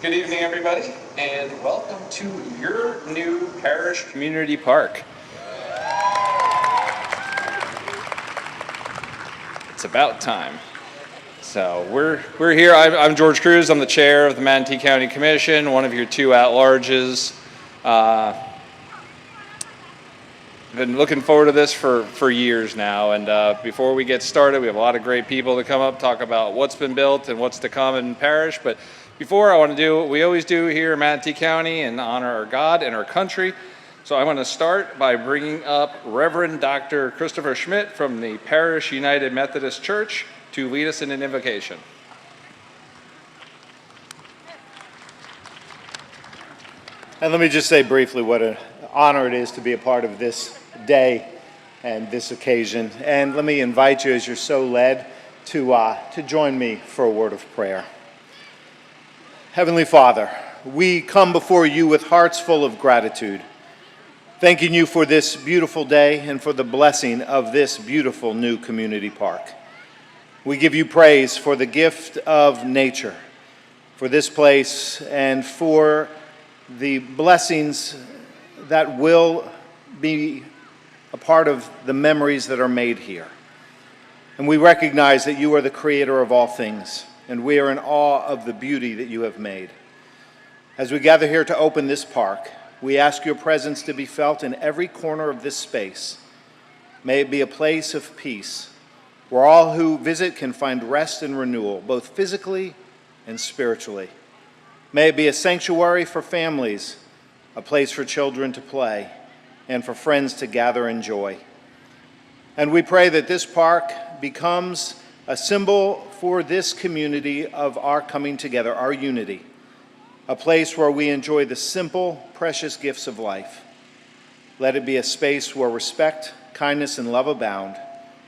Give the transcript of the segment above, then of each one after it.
Good evening, everybody, and welcome to your new Parrish Community Park. It's about time. So we're here. I'm George Cruz. I'm the chair of the Manatee County Commission, one of your two at-larges. Been looking forward to this for years now, and before we get started, we have a lot of great people to come up, talk about what's been built and what's to come in Parrish. But before, I want to do what we always do here in Manatee County and honor our God and our country. So I want to start by bringing up Reverend Dr. Christopher Schmidt from the Parrish United Methodist Church to lead us in an invocation. And let me just say briefly what an honor it is to be a part of this day and this occasion. And let me invite you, as you're so led, to join me for a word of prayer. Heavenly Father, we come before you with hearts full of gratitude, thanking you for this beautiful day and for the blessing of this beautiful new community park. We give you praise for the gift of nature, for this place, and for the blessings that will be a part of the memories that are made here. And we recognize that you are the creator of all things, and we are in awe of the beauty that you have made. As we gather here to open this park, we ask your presence to be felt in every corner of this space. May it be a place of peace, where all who visit can find rest and renewal, both physically and spiritually. May it be a sanctuary for families, a place for children to play, and for friends to gather in joy. And we pray that this park becomes a symbol for this community of our coming together, our unity, a place where we enjoy the simple, precious gifts of life. Let it be a space where respect, kindness, and love abound,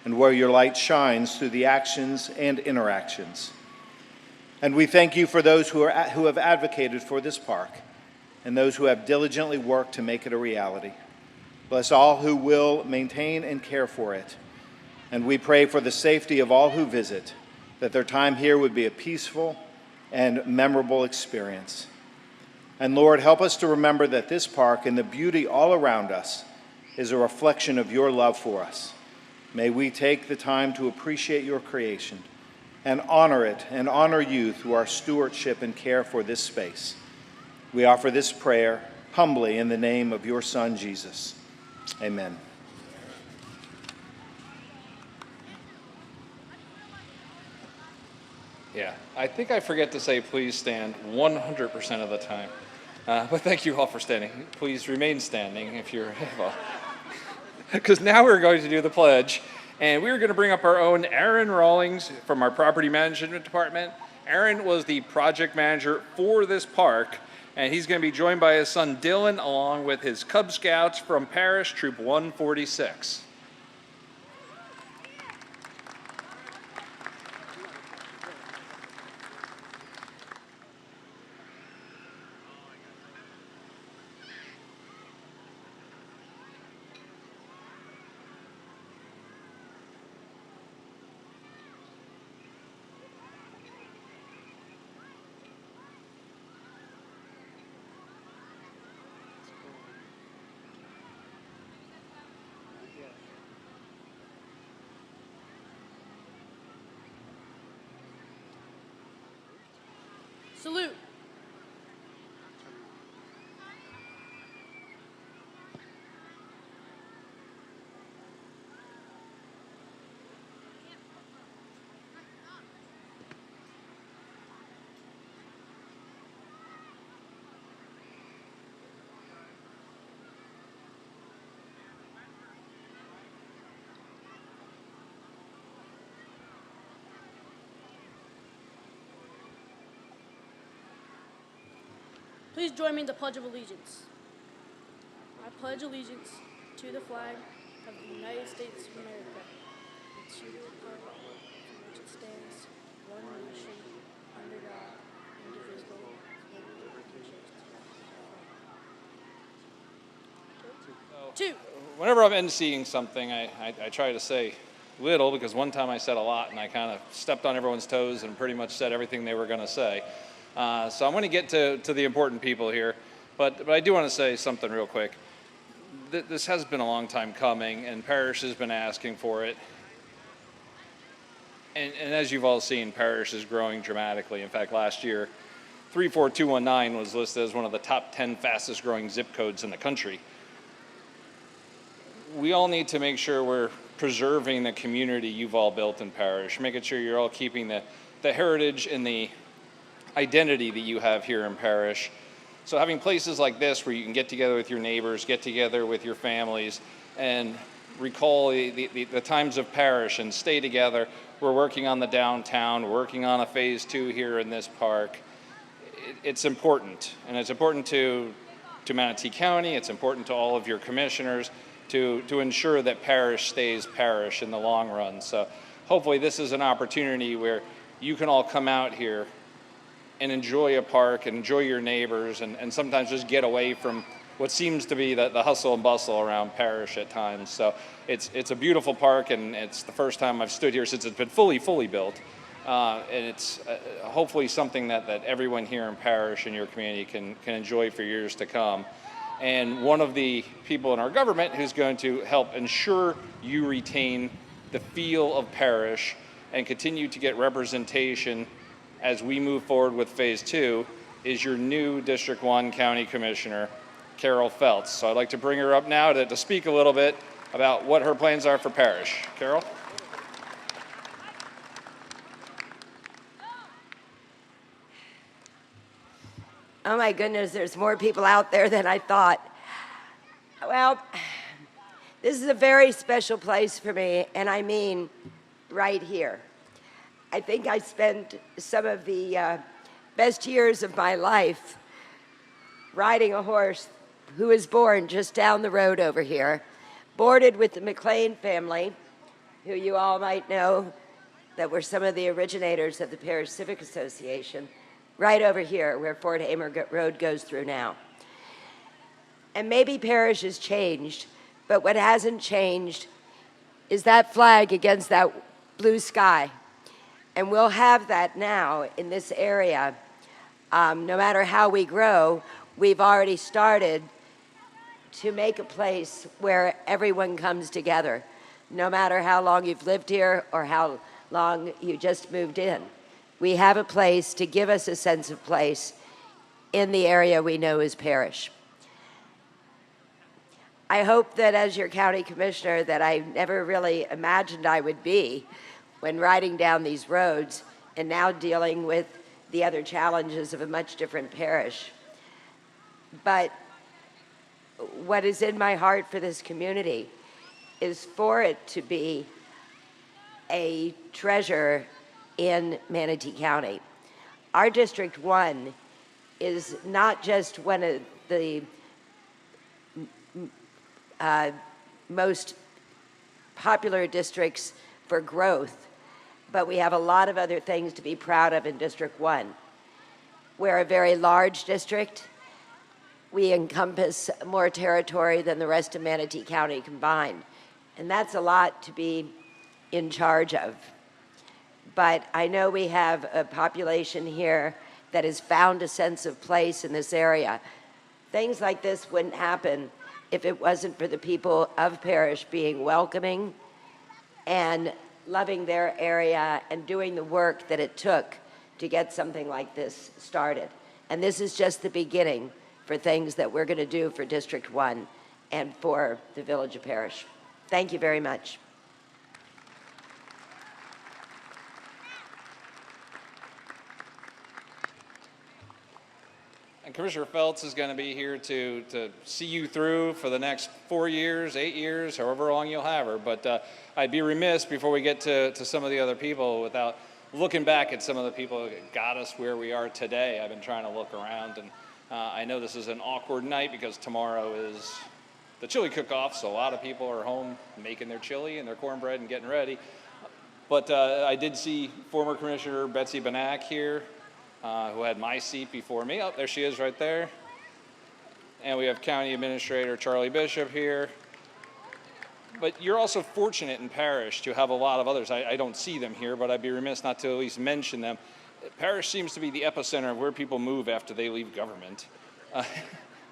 and where your light shines through the actions and interactions. And we thank you for those who have advocated for this park and those who have diligently worked to make it a reality. Bless all who will maintain and care for it. And we pray for the safety of all who visit, that their time here would be a peaceful and memorable experience. And Lord, help us to remember that this park and the beauty all around us is a reflection of your love for us. May we take the time to appreciate your creation and honor it and honor you through our stewardship and care for this space. We offer this prayer humbly in the name of your Son, Jesus. Amen. Yeah, I think I forget to say please stand 100% of the time. But thank you all for standing. Please remain standing if you're able. Because now we're going to do the pledge. And we're going to bring up our own Aaron Rawlings from our property management department. Aaron was the project manager for this park, and he's going to be joined by his son Dylan along with his Cub Scouts from Parrish, Troop 146. Salute. Please join me in the Pledge of Allegiance. I pledge allegiance to the flag of the United States of America and to the republic for which it stands, one nation, under God, indivisible, with liberty and justice. Two. Whenever I'm emceeing something, I try to say little, because one time I said a lot and I kind of stepped on everyone's toes and pretty much said everything they were going to say. So I'm going to get to the important people here, but I do want to say something real quick. This has been a long time coming, and Parrish has been asking for it. And as you've all seen, Parrish is growing dramatically. In fact, last year, 34219 was listed as one of the top 10 fastest growing zip codes in the country. We all need to make sure we're preserving the community you've all built in Parrish, making sure you're all keeping the heritage and the identity that you have here in Parrish. So having places like this where you can get together with your neighbors, get together with your families, and recall the times of Parrish and stay together. We're working on the downtown, working on a phase 2 here in this park. It's important, and it's important to Manatee County, it's important to all of your commissioners to ensure that Parrish stays Parrish in the long run. So hopefully this is an opportunity where you can all come out here and enjoy a park and enjoy your neighbors and sometimes just get away from what seems to be the hustle and bustle around Parrish at times. So it's a beautiful park, and it's the first time I've stood here since it's been fully built. And it's hopefully something that everyone here in Parrish and your community can enjoy for years to come. And one of the people in our government who's going to help ensure you retain the feel of Parrish and continue to get representation as we move forward with phase 2 is your new District 1 County Commissioner, Carol Feltz. So I'd like to bring her up now to speak a little bit about what her plans are for Parrish. Carol? Oh my goodness, there's more people out there than I thought. Well, this is a very special place for me, and I mean right here. I think I spent some of the best years of my life riding a horse who was born just down the road over here, boarded with the McLean family, who you all might know that were some of the originators of the Parrish Civic Association, right over here where Fort Hamer Road goes through now. And maybe Parrish has changed, but what hasn't changed is that flag against that blue sky. And we'll have that now in this area. No matter how we grow, we've already started to make a place where everyone comes together, no matter how long you've lived here or how long you just moved in. We have a place to give us a sense of place in the area we know as Parrish. I hope that as your county commissioner that I never really imagined I would be when riding down these roads and now dealing with the other challenges of a much different parish. But what is in my heart for this community is for it to be a treasure in Manatee County. Our District 1 is not just one of the most popular districts for growth, but we have a lot of other things to be proud of in District 1. We're a very large district. We encompass more territory than the rest of Manatee County combined, and that's a lot to be in charge of. But I know we have a population here that has found a sense of place in this area. Things like this wouldn't happen if it wasn't for the people of Parrish being welcoming and loving their area and doing the work that it took to get something like this started. And this is just the beginning for things that we're going to do for District 1 and for the village of Parrish. Thank you very much. And Commissioner Feltz is going to be here to see you through for the next 4 years, 8 years, however long you'll have her. But I'd be remiss before we get to some of the other people without looking back at some of the people that got us where we are today. I've been trying to look around, and I know this is an awkward night because tomorrow is the chili cook-off, so a lot of people are home making their chili and their cornbread and getting ready. But I did see former Commissioner Betsy Benak here, who had my seat before me. Oh, there she is right there. And we have County Administrator Charlie Bishop here. But you're also fortunate in Parrish to have a lot of others. I don't see them here, but I'd be remiss not to at least mention them. Parrish seems to be the epicenter of where people move after they leave government. Uh,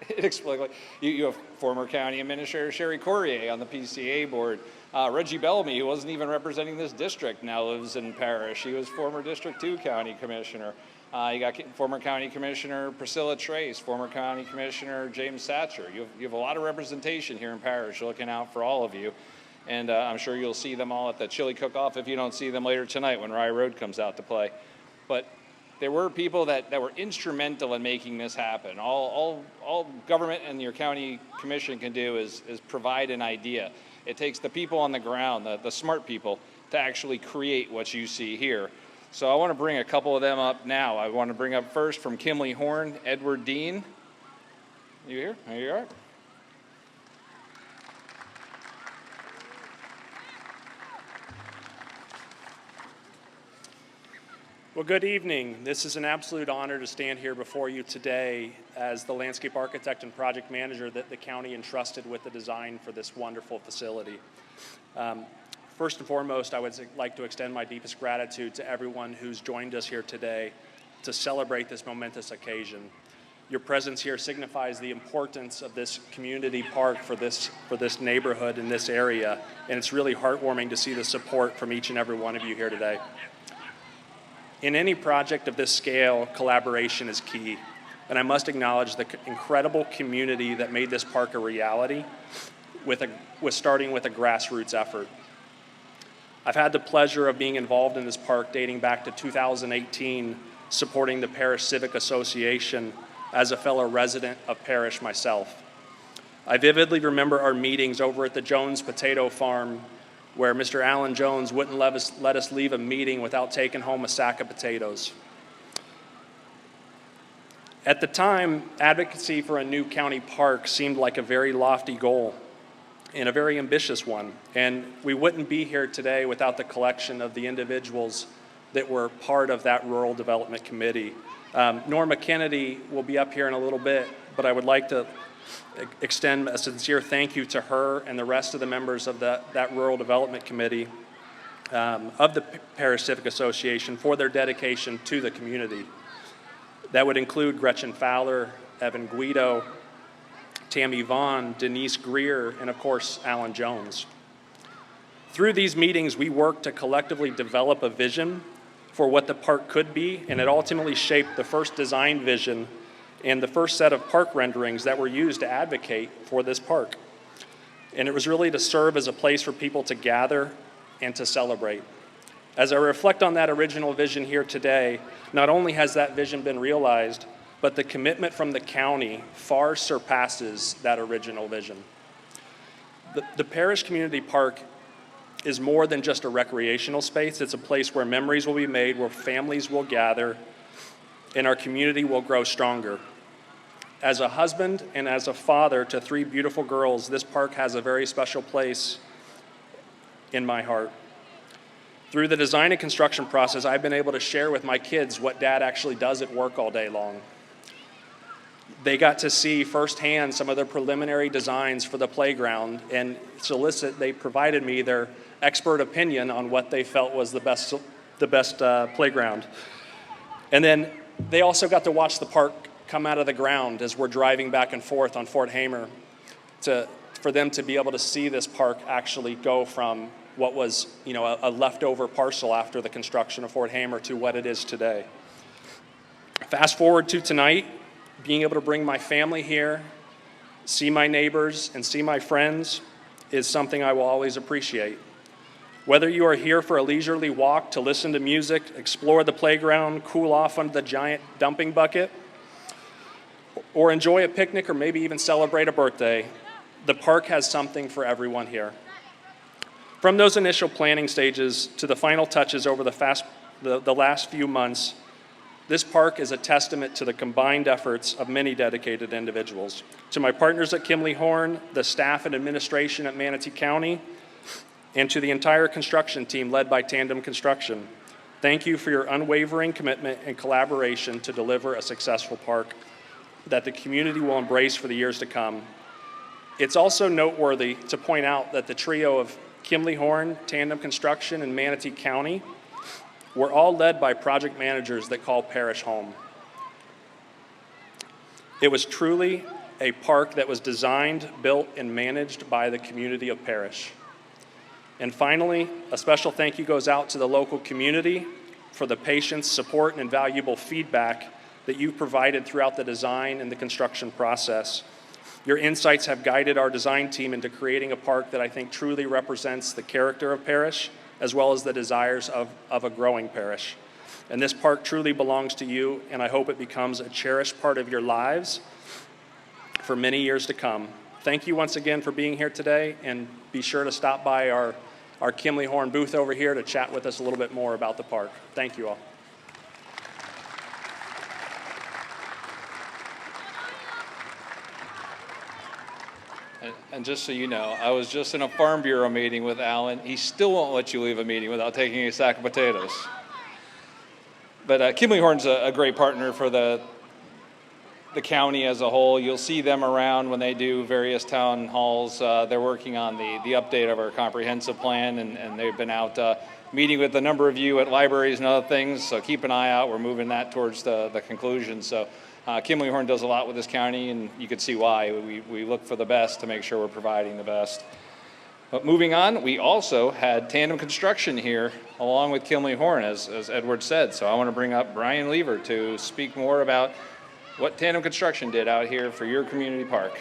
it explains, like, you have former County Administrator Sherry Courier on the PCA board. Reggie Bellamy, who wasn't even representing this district, now lives in Parrish. He was former District 2 County Commissioner. You got former County Commissioner Priscilla Trace, former County Commissioner James Satcher. You have a lot of representation here in Parrish, looking out for all of you. And I'm sure you'll see them all at the chili cook-off if you don't see them later tonight when Rye Road comes out to play. But there were people that were instrumental in making this happen. All government and your county commission can do is provide an idea. It takes the people on the ground, the smart people, to actually create what you see here. So I want to bring a couple of them up now. I want to bring up first from Kimley Horn, Edward Dean. You here? There you are. Well, good evening. This is an absolute honor to stand here before you today as the landscape architect and project manager that the county entrusted with the design for this wonderful facility. First and foremost, I would like to extend my deepest gratitude to everyone who's joined us here today to celebrate this momentous occasion. Your presence here signifies the importance of this community park for this neighborhood in this area, and it's really heartwarming to see the support from each and every one of you here today. In any project of this scale, collaboration is key, and I must acknowledge the incredible community that made this park a reality with starting with a grassroots effort. I've had the pleasure of being involved in this park dating back to 2018, supporting the Parrish Civic Association as a fellow resident of Parrish myself. I vividly remember our meetings over at the Jones Potato Farm, where Mr. Alan Jones wouldn't let us leave a meeting without taking home a sack of potatoes. At the time, advocacy for a new county park seemed like a very lofty goal and a very ambitious one, and we wouldn't be here today without the collection of the individuals that were part of that Rural Development Committee. Norma Kennedy will be up here in a little bit, but I would like to extend a sincere thank you to her and the rest of the members of that Rural Development Committee of the Parrish Civic Association for their dedication to the community. That would include Gretchen Fowler, Evan Guido, Tammy Vaughn, Denise Greer, and of course, Alan Jones. Through these meetings, we worked to collectively develop a vision for what the park could be, and it ultimately shaped the first design vision and the first set of park renderings that were used to advocate for this park. And it was really to serve as a place for people to gather and to celebrate. As I reflect on that original vision here today, not only has that vision been realized, but the commitment from the county far surpasses that original vision. The Parrish Community Park is more than just a recreational space. It's a place where memories will be made, where families will gather, and our community will grow stronger. As a husband and as a father to 3 beautiful girls, this park has a very special place in my heart. Through the design and construction process, I've been able to share with my kids what Dad actually does at work all day long. They got to see firsthand some of the preliminary designs for the playground, and they provided me their expert opinion on what they felt was the best playground. And then they also got to watch the park come out of the ground as we're driving back and forth on Fort Hamer for them to be able to see this park actually go from what was, a leftover parcel after the construction of Fort Hamer to what it is today. Fast forward to tonight, being able to bring my family here, see my neighbors, and see my friends is something I will always appreciate. Whether you are here for a leisurely walk to listen to music, explore the playground, cool off under the giant dumping bucket, or enjoy a picnic or maybe even celebrate a birthday, the park has something for everyone here. From those initial planning stages to the final touches over the last few months, this park is a testament to the combined efforts of many dedicated individuals. To my partners at Kimley Horn, the staff and administration at Manatee County, and to the entire construction team led by Tandem Construction, thank you for your unwavering commitment and collaboration to deliver a successful park that the community will embrace for the years to come. It's also noteworthy to point out that the trio of Kimley Horn, Tandem Construction, and Manatee County were all led by project managers that call Parrish home. It was truly a park that was designed, built, and managed by the community of Parrish. And finally, a special thank you goes out to the local community for the patience, support, and invaluable feedback that you provided throughout the design and the construction process. Your insights have guided our design team into creating a park that I think truly represents the character of Parrish, as well as the desires of a growing Parrish. And this park truly belongs to you, and I hope it becomes a cherished part of your lives for many years to come. Thank you once again for being here today, and be sure to stop by our Kimley Horn booth over here to chat with us a little bit more about the park. Thank you all. And just so you know, I was just in a Farm Bureau meeting with Alan. He still won't let you leave a meeting without taking a sack of potatoes. But Kimley Horn's a great partner for the county as a whole. You'll see them around when they do various town halls. They're working on the update of our comprehensive plan, and they've been out meeting with a number of you at libraries and other things, so keep an eye out. We're moving that towards the conclusion. So Kimley Horn does a lot with this county, and you can see why. We look for the best to make sure we're providing the best. But moving on, we also had Tandem Construction here along with Kimley Horn, as Edward said. So I want to bring up Brian Lever to speak more about what Tandem Construction did out here for your community park.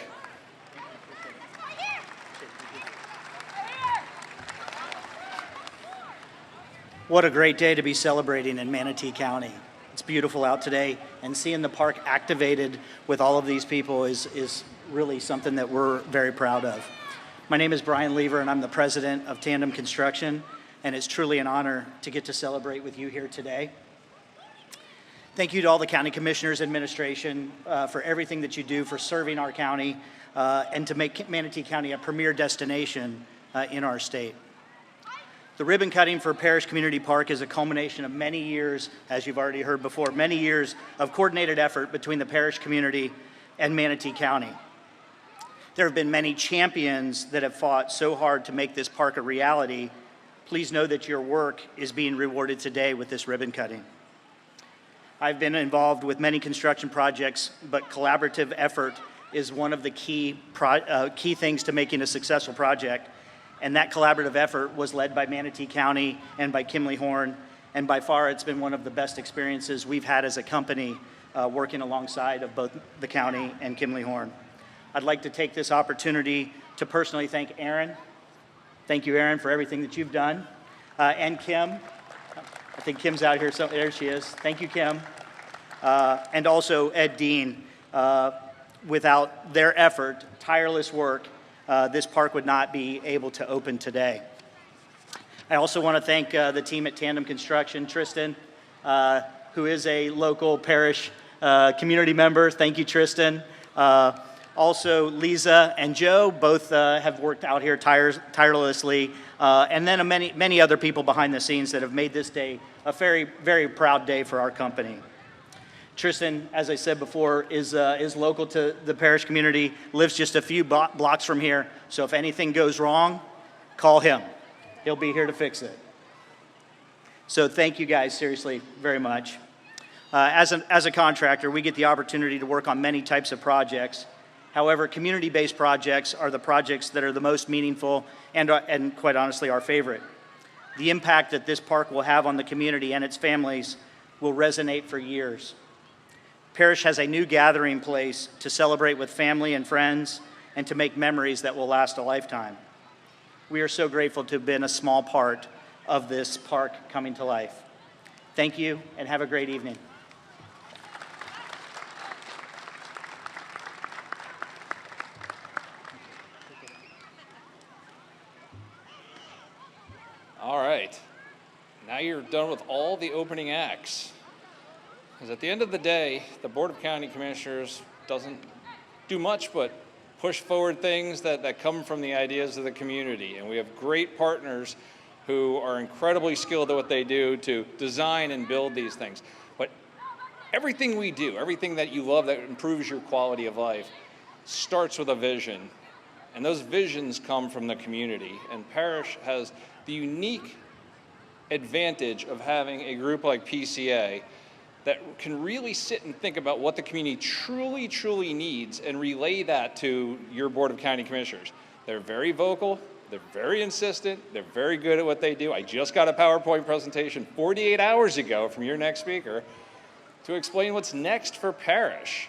What a great day to be celebrating in Manatee County. It's beautiful out today, and seeing the park activated with all of these people is really something that we're very proud of. My name is Brian Lever, and I'm the president of Tandem Construction, and it's truly an honor to get to celebrate with you here today. Thank you to all the county commissioners, administration, for everything that you do for serving our county and to make Manatee County a premier destination in our state. The ribbon cutting for Parrish Community Park is a culmination of many years, as you've already heard before, many years of coordinated effort between the Parrish community and Manatee County. There have been many champions that have fought so hard to make this park a reality. Please know that your work is being rewarded today with this ribbon cutting. I've been involved with many construction projects, but collaborative effort is one of the key things to making a successful project. And that collaborative effort was led by Manatee County and by Kimley Horn. And by far, it's been one of the best experiences we've had as a company working alongside of both the county and Kimley Horn. I'd like to take this opportunity to personally thank Aaron. Thank you, Aaron, for everything that you've done. And Kim. I think Kim's out here, so there she is. Thank you, Kim. And also Ed Dean. Without their effort, tireless work, this park would not be able to open today. I also want to thank the team at Tandem Construction, Tristan, who is a local Parrish community member. Thank you, Tristan. Also, Lisa and Joe both have worked out here tirelessly, and then many other people behind the scenes that have made this day a very, very proud day for our company. Tristan, as I said before, is local to the Parrish community, lives just a few blocks from here, so if anything goes wrong, call him. He'll be here to fix it. So thank you guys, seriously, very much. As a contractor, we get the opportunity to work on many types of projects. However, community-based projects are the projects that are the most meaningful and quite honestly, our favorite. The impact that this park will have on the community and its families will resonate for years. Parrish has a new gathering place to celebrate with family and friends and to make memories that will last a lifetime. We are so grateful to have been a small part of this park coming to life. Thank you, and have a great evening. All right, now you're done with all the opening acts. Because at the end of the day, the Board of County Commissioners doesn't do much but push forward things that come from the ideas of the community. And we have great partners who are incredibly skilled at what they do to design and build these things. But everything we do, everything that you love that improves your quality of life, starts with a vision. And those visions come from the community. And Parrish has the unique advantage of having a group like PCA that can really sit and think about what the community truly, truly needs and relay that to your Board of County Commissioners. They're very vocal, they're very insistent, they're very good at what they do. I just got a PowerPoint presentation 48 hours ago from your next speaker to explain what's next for Parrish.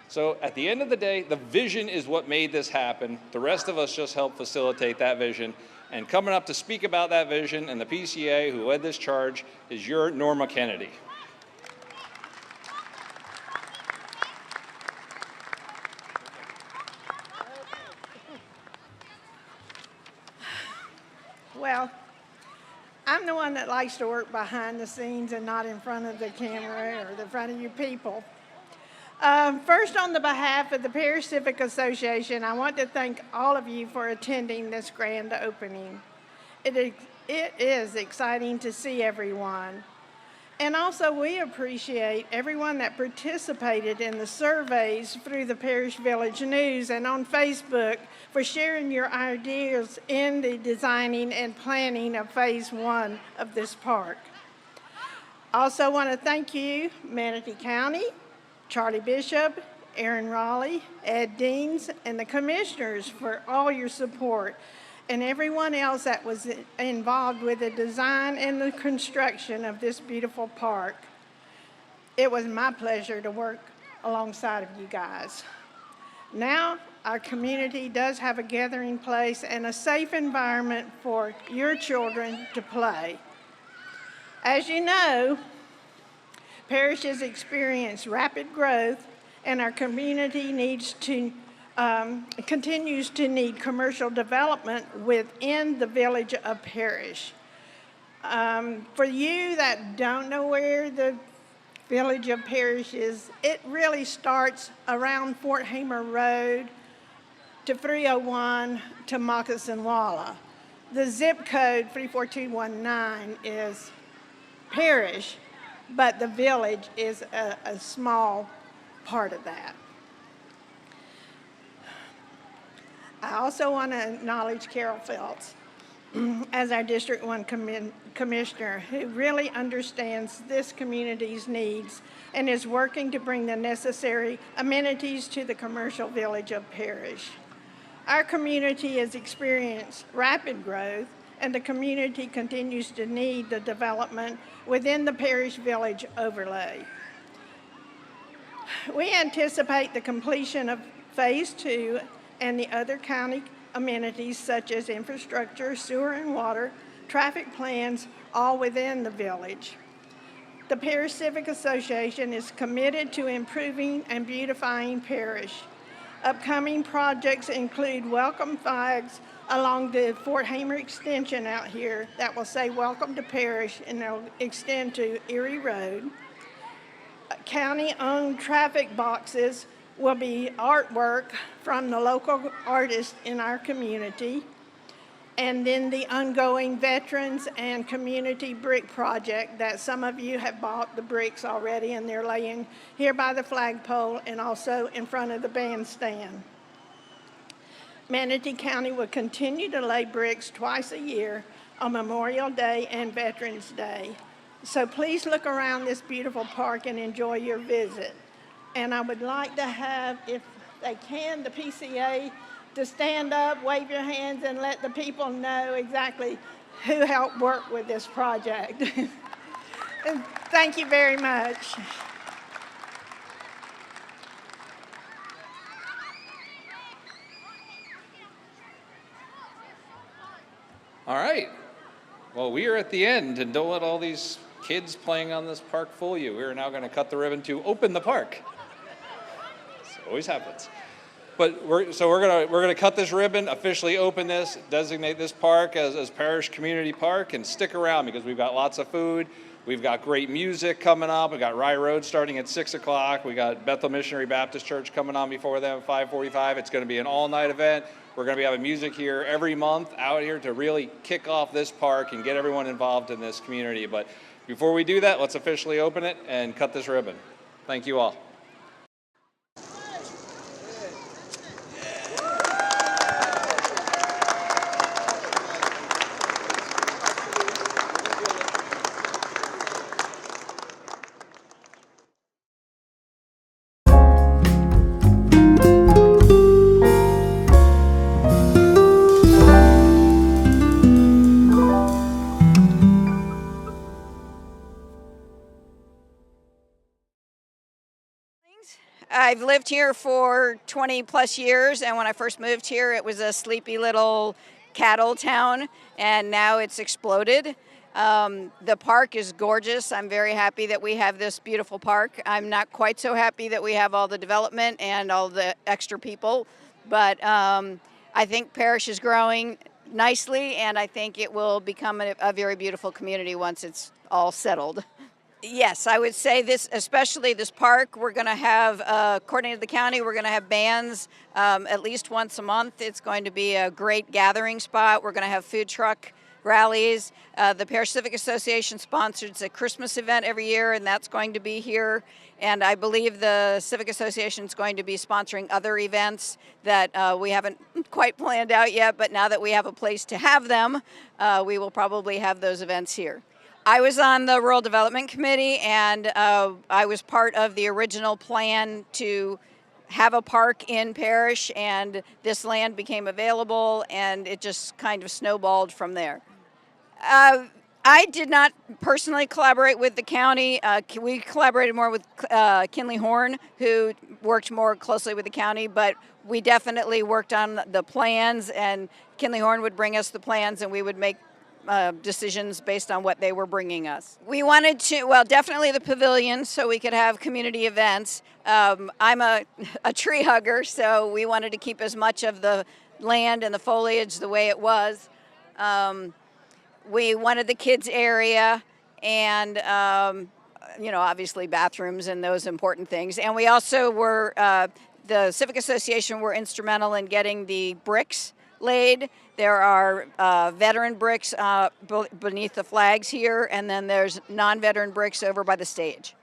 So at the end of the day, the vision is what made this happen. The rest of us just help facilitate that vision. And coming up to speak about that vision and the PCA who led this charge is your Norma Kennedy. Well, I'm the one that likes to work behind the scenes and not in front of the camera or the front of you people. First, on the behalf of the Parrish Civic Association, I want to thank all of you for attending this grand opening. It is exciting to see everyone. And also, we appreciate everyone that participated in the surveys through the Parrish Village News and on Facebook for sharing your ideas in the designing and planning of Phase 1 of this park. I also want to thank you, Manatee County, Charlie Bishop, Aaron Raleigh, Ed Deans, and the commissioners for all your support, and everyone else that was involved with the design and the construction of this beautiful park. It was my pleasure to work alongside of you guys. Now, our community does have a gathering place and a safe environment for your children to play. As you know, Parrish has experienced rapid growth, and our community continues to need commercial development within the village of Parrish. For you that don't know where the village of Parrish is, it really starts around Fort Hamer Road to 301 to Moccasin Walla. The zip code 34219 is Parrish, but the village is a small part of that. I also want to acknowledge Carol Phelps as our District 1 Commissioner, who really understands this community's needs and is working to bring the necessary amenities to the commercial village of Parrish. Our community has experienced rapid growth, and the community continues to need the development within the Parrish Village overlay. We anticipate the completion of Phase 2 and the other county amenities such as infrastructure, sewer and water, traffic plans, all within the village. The Parrish Civic Association is committed to improving and beautifying Parrish. Upcoming projects include welcome flags along the Fort Hamer extension out here that will say welcome to Parrish, and they'll extend to Erie Road. County-owned traffic boxes will be artwork from the local artists in our community. And then the ongoing Veterans and Community Brick Project that some of you have bought the bricks already, and they're laying here by the flagpole and also in front of the bandstand. Manatee County will continue to lay bricks twice a year on Memorial Day and Veterans Day. So please look around this beautiful park and enjoy your visit. And I would like to have, if they can, the PCA to stand up, wave your hands, and let the people know exactly who helped work with this project. And thank you very much. All right. Well, we are at the end, and don't let all these kids playing on this park fool you. We are now going to cut the ribbon to open the park. This always happens. But we're gonna cut this ribbon, officially open this, designate this park as Parrish Community Park, and stick around because we've got lots of food. We've got great music coming up. We got Rye Road starting at 6 o'clock. We got Bethel Missionary Baptist Church coming on before them at 5:45. It's going to be an all-night event. We're going to be having music here every month out here to really kick off this park and get everyone involved in this community. But before we do that, let's officially open it and cut this ribbon. Thank you all. I've lived here for 20 plus years, and when I first moved here, it was a sleepy little cattle town, and now it's exploded. The park is gorgeous. I'm very happy that we have this beautiful park. I'm not quite so happy that we have all the development and all the extra people, but I think Parrish is growing nicely, and I think it will become a very beautiful community once it's all settled. Yes, I would say this, especially this park, we're going to have, according to the county, we're going to have bands at least once a month. It's going to be a great gathering spot. We're going to have food truck rallies. The Parrish Civic Association sponsors a Christmas event every year, and that's going to be here. And I believe the Civic Association is going to be sponsoring other events that we haven't quite planned out yet, but now that we have a place to have them, we will probably have those events here. I was on the Rural Development Committee, and I was part of the original plan to have a park in Parrish, and this land became available, and it just kind of snowballed from there. I did not personally collaborate with the county. We collaborated more with Kinley Horn, who worked more closely with the county, but we definitely worked on the plans, and Kinley Horn would bring us the plans, and we would make decisions based on what they were bringing us. We wanted to, well, definitely the pavilion so we could have community events. I'm a tree hugger, so we wanted to keep as much of the land and the foliage the way it was. We wanted the kids area and, obviously bathrooms and those important things. And we also were, the Civic Association were instrumental in getting the bricks laid. There are veteran bricks beneath the flags here, and then there's non-veteran bricks over by the stage.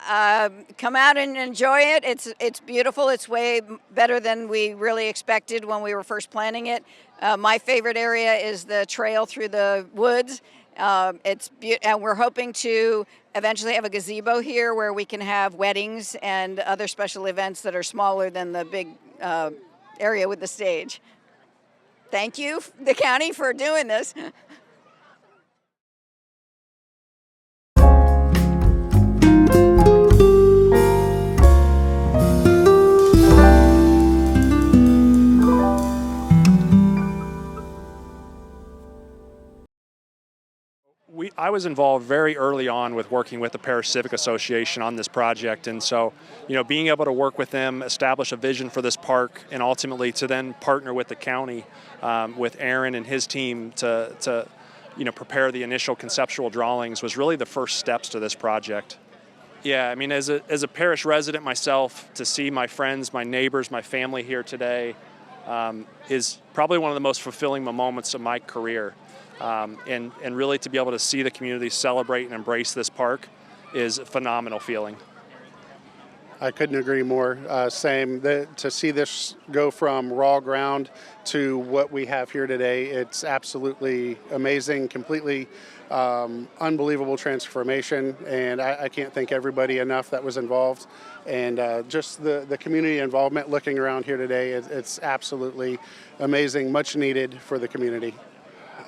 Come out and enjoy it. It's beautiful. It's way better than we really expected when we were first planning it. My favorite area is the trail through the woods. And we're hoping to eventually have a gazebo here where we can have weddings and other special events that are smaller than the big area with the stage. Thank you, the county, for doing this. I was involved very early on with working with the Parrish Civic Association on this project, and so, being able to work with them, establish a vision for this park, and ultimately to then partner with the county, with Aaron and his team to prepare the initial conceptual drawings was really the first steps to this project. Yeah, I mean, as a Parrish resident myself, to see my friends, my neighbors, my family here today is probably one of the most fulfilling moments of my career. And really to be able to see the community celebrate and embrace this park is a phenomenal feeling. I couldn't agree more. Same. To see this go from raw ground to what we have here today, it's absolutely amazing, completely unbelievable transformation, and I can't thank everybody enough that was involved. And just the community involvement looking around here today, it's absolutely amazing, much needed for the community.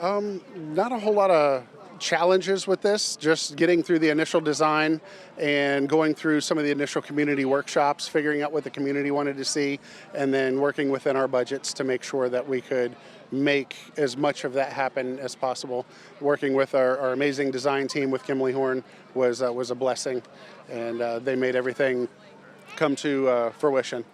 Not a whole lot of challenges with this, just getting through the initial design and going through some of the initial community workshops, figuring out what the community wanted to see, and then working within our budgets to make sure that we could make as much of that happen as possible. Working with our amazing design team with Kinley Horn was a blessing, and they made everything come to fruition.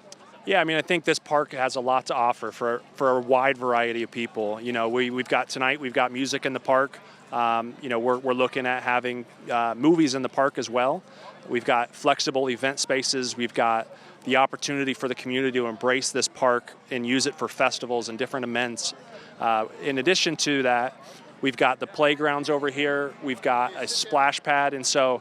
Yeah, I mean, I think this park has a lot to offer for a wide variety of people. We've got music in the park. We're looking at having movies in the park as well. We've got flexible event spaces. We've got the opportunity for the community to embrace this park and use it for festivals and different events. In addition to that, we've got the playgrounds over here. We've got a splash pad, and so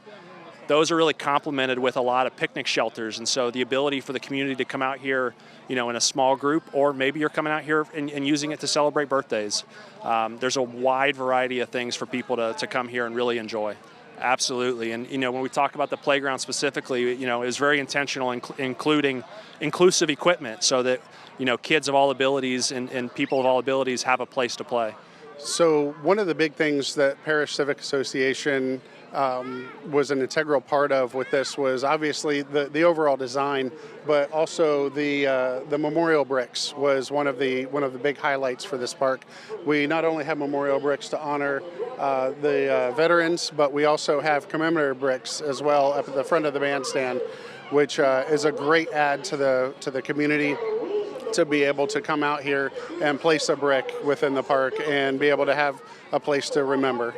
those are really complemented with a lot of picnic shelters, and so the ability for the community to come out here, in a small group, or maybe you're coming out here and using it to celebrate birthdays. There's a wide variety of things for people to come here and really enjoy. Absolutely, and when we talk about the playground specifically, it was very intentional, including inclusive equipment, so that kids of all abilities and people of all abilities have a place to play. So one of the big things that Parrish Civic Association was an integral part of with this was obviously the overall design, but also the memorial bricks was one of the big highlights for this park. We not only have memorial bricks to honor the veterans, but we also have commemorative bricks as well up at the front of the bandstand, which is a great add to the community, to be able to come out here and place a brick within the park and be able to have a place to remember.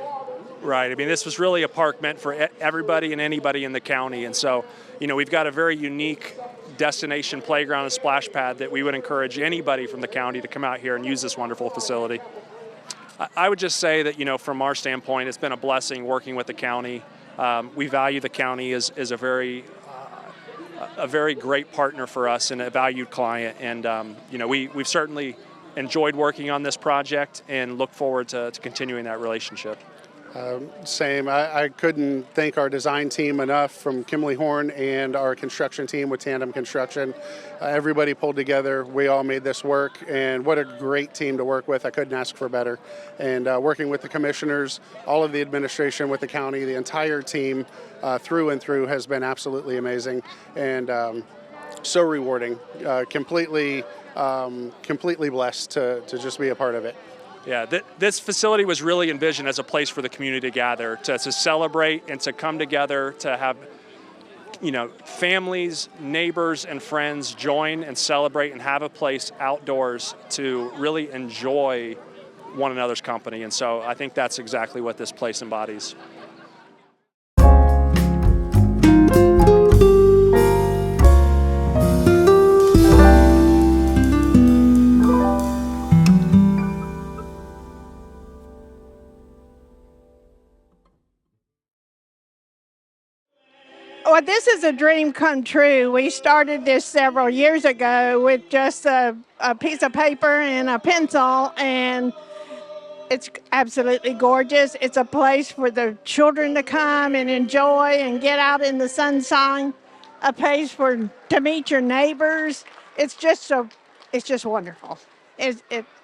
Right. I mean, this was really a park meant for everybody and anybody in the county. And so, we've got a very unique destination playground and splash pad that we would encourage anybody from the county to come out here and use this wonderful facility. I would just say that, from our standpoint, it's been a blessing working with the county. We value the county as a very great partner for us and a valued client. And, we've certainly enjoyed working on this project and look forward to continuing that relationship. Same. I couldn't thank our design team enough, from Kimley Horn and our construction team with Tandem Construction. Everybody pulled together. We all made this work, and what a great team to work with. I couldn't ask for better. And working with the commissioners, all of the administration with the county, the entire team through and through has been absolutely amazing and so rewarding. Completely blessed to just be a part of it. Yeah, this facility was really envisioned as a place for the community to gather, to celebrate and to come together, to have, families, neighbors, and friends join and celebrate and have a place outdoors to really enjoy one another's company. And so I think that's exactly what this place embodies. Well, this is a dream come true. We started this several years ago with just a piece of paper and a pencil, and it's absolutely gorgeous. It's a place for the children to come and enjoy and get out in the sunshine, a place to meet your neighbors. It's just wonderful.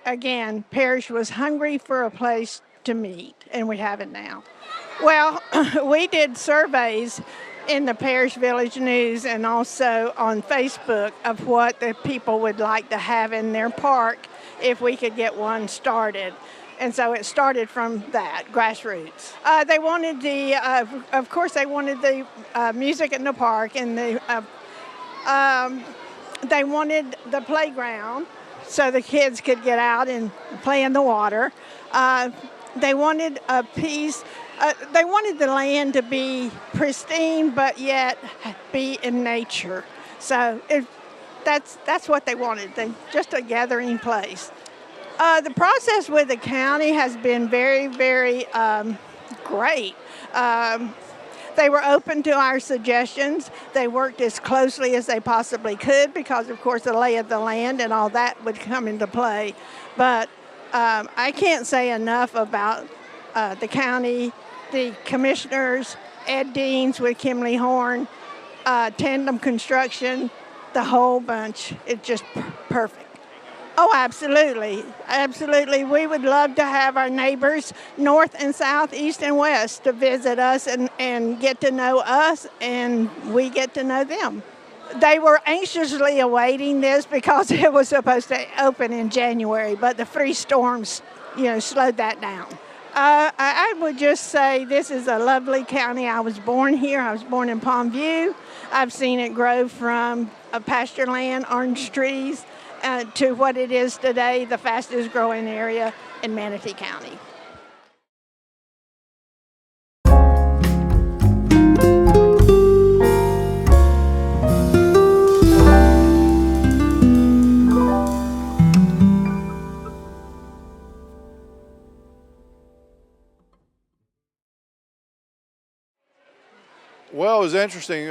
Again, Parrish was hungry for a place to meet, and we have it now. Well, we did surveys in the Parrish Village News and also on Facebook of what the people would like to have in their park if we could get one started. And so it started from that, grassroots. They wanted of course they wanted the music in the park, and they wanted the playground so the kids could get out and play in the water. They wanted a piece. They wanted the land to be pristine, but yet be in nature. So that's what they wanted. Just a gathering place. The process with the county has been very, very great. They were open to our suggestions. They worked as closely as they possibly could because, of course, the lay of the land and all that would come into play. But I can't say enough about the county, the commissioners, Ed Deans with Kimley Horn, Tandem Construction, the whole bunch. It's just perfect. Oh, absolutely. Absolutely. We would love to have our neighbors, north and south, east and west, to visit us and get to know us, and we get to know them. They were anxiously awaiting this because it was supposed to open in January, but the freeze storms, slowed that down. I would just say this is a lovely county. I was born here. I was born in Palm View. I've seen it grow from a pasture land, orange trees, to what it is today, the fastest growing area in Manatee County. Well, it was interesting.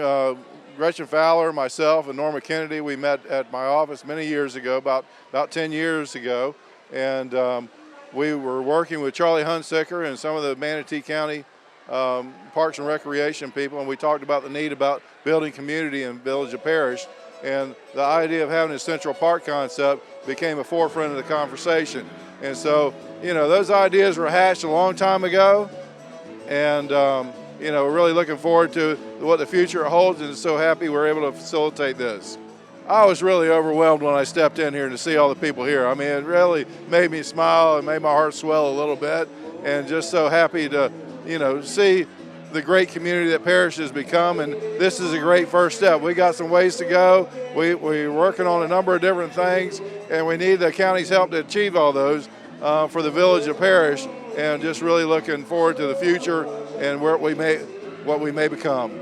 Gretchen Fowler, myself, and Norma Kennedy, we met at my office many years ago, about 10 years ago, and we were working with Charlie Hunsicker and some of the Manatee County Parks and Recreation people, and we talked about the need about building community in the village of Parrish, and the idea of having a Central Park concept became a forefront of the conversation. And so, those ideas were hatched a long time ago, and we're really looking forward to what the future holds, and so happy we're able to facilitate this. I was really overwhelmed when I stepped in here to see all the people here. I mean, it really made me smile and made my heart swell a little bit, and just so happy to, see the great community that Parrish has become, and this is a great first step. We got some ways to go. We're working on a number of different things, and we need the county's help to achieve all those for the village of Parrish, and just really looking forward to the future and what we may become.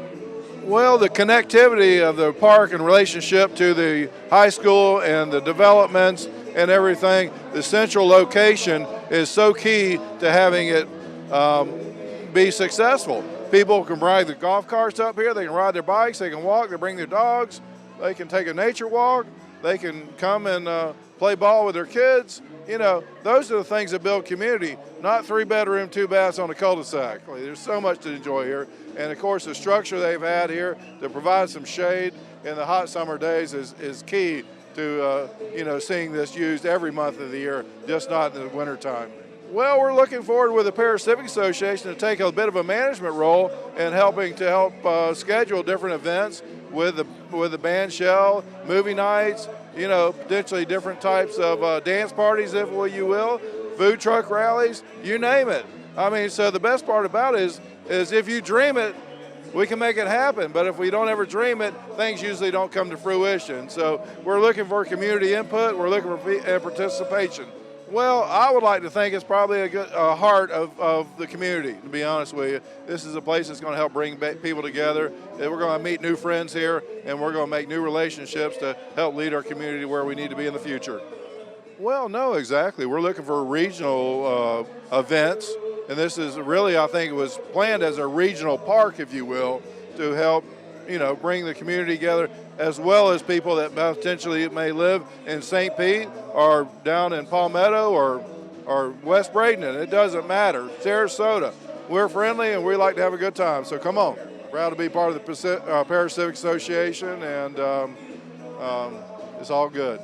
Well, the connectivity of the park in relationship to the high school and the developments and everything, the central location is so key to having it be successful. People can ride the golf carts up here, they can ride their bikes, they can walk, they bring their dogs, they can take a nature walk, they can come and play ball with their kids. Those are the things that build community, not 3-bedroom, 2 baths on a cul-de-sac. There's so much to enjoy here. And of course, the structure they've had here to provide some shade in the hot summer days is key to, seeing this used every month of the year, just not in the wintertime. Well, we're looking forward with the Parrish Civic Association to take a bit of a management role in helping to help schedule different events with the band shell, movie nights, potentially different types of dance parties, if you will, food truck rallies, you name it. I mean, so the best part about it is if you dream it, we can make it happen. But if we don't ever dream it, things usually don't come to fruition. So we're looking for community input. We're looking for participation. Well, I would like to think it's probably a good heart of the community, to be honest with you. This is a place that's going to help bring people together. And we're going to meet new friends here, and we're going to make new relationships to help lead our community where we need to be in the future. Well, no, exactly. We're looking for regional events, and this is really, I think it was planned as a regional park, if you will, to help, bring the community together, as well as people that potentially may live in St. Pete or down in Palmetto or West Bradenton. It doesn't matter. Sarasota. We're friendly and we like to have a good time, so come on. Proud to be part of the Parrish Civic Association, and it's all good.